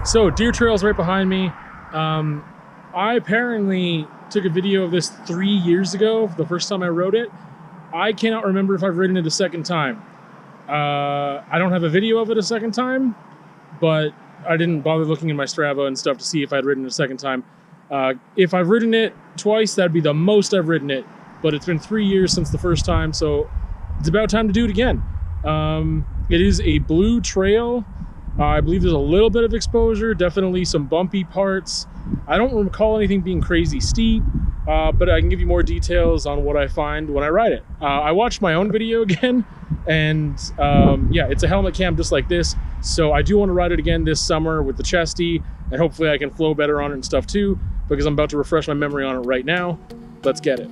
So deer trails right behind me. I apparently took a video of this 3 years ago, the first time I rode it. I cannot remember if I've ridden it a second time. I don't have a video of it a second time, but I didn't bother looking in my Strava and stuff to see if I'd ridden it a second time. If I've ridden it twice, that'd be the most I've ridden it, but it's been 3 years since the first time, so it's about time to do it again. It is a blue trail. I believe there's a little bit of exposure, definitely some bumpy parts. I don't recall anything being crazy steep, but I can give you more details on what I find when I ride it. I watched my own video again, and yeah, it's a helmet cam just like this, so I do want to ride it again this summer with the chesty, and hopefully I can flow better on it and stuff too, because I'm about to refresh my memory on it right now. Let's get it.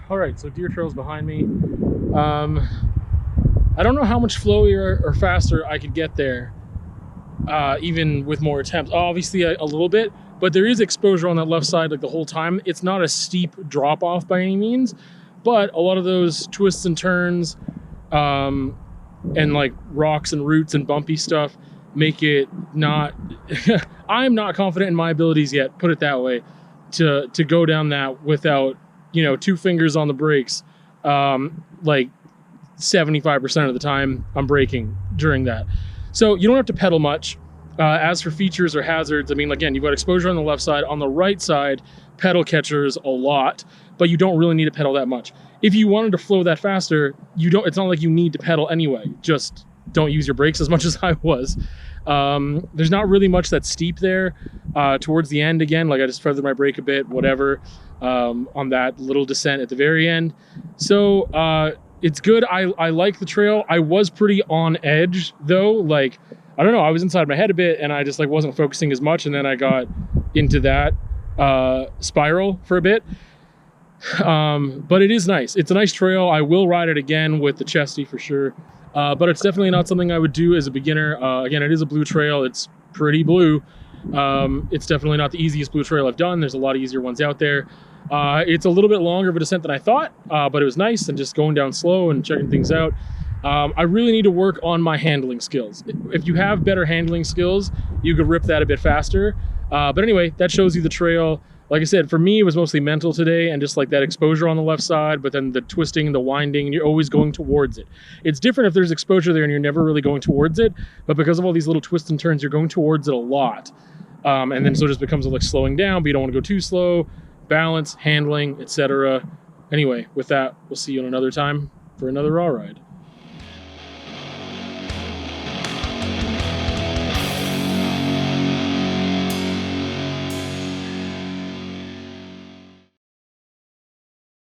All right, so deer trail's behind me. I don't know how much flowier or faster I could get there, even with more attempts. Obviously a little bit, but there is exposure on that left side like the whole time. It's not a steep drop off by any means, but a lot of those twists and turns and like rocks and roots and bumpy stuff make it not I'm not confident in my abilities yet, put it that way, to go down that without, you know, 2 fingers on the brakes. Like 75% of the time I'm braking during that. So you don't have to pedal much. As for features or hazards, I mean, again, you've got exposure on the left side. On the right side, pedal catchers a lot, but you don't really need to pedal that much. If you wanted to flow that faster, it's not like you need to pedal anyway. Just don't use your brakes as much as I was. There's not really much that's steep there. Towards the end, again, like I just feathered my brake a bit, whatever, on that little descent at the very end. So it's good. I like the trail. I was pretty on edge though. Like, I don't know, I was inside my head a bit and I just like wasn't focusing as much. And then I got into that spiral for a bit. But it is nice. It's a nice trail. I will ride it again with the Chesty for sure. But it's definitely not something I would do as a beginner. Again, it is a blue trail. It's pretty blue. It's definitely not the easiest blue trail I've done. There's a lot of easier ones out there. It's a little bit longer of a descent than I thought, but it was nice and just going down slow and checking things out. I really need to work on my handling skills. If you have better handling skills, you could rip that a bit faster. But anyway, that shows you the trail. Like I said, for me, it was mostly mental today and just like that exposure on the left side, but then the twisting and the winding, and you're always going towards it. It's different if there's exposure there and you're never really going towards it, but because of all these little twists and turns, you're going towards it a lot. And then so it just becomes like slowing down, but you don't want to go too slow, balance, handling, etc. Anyway, with that, we'll see you on another time for another raw ride.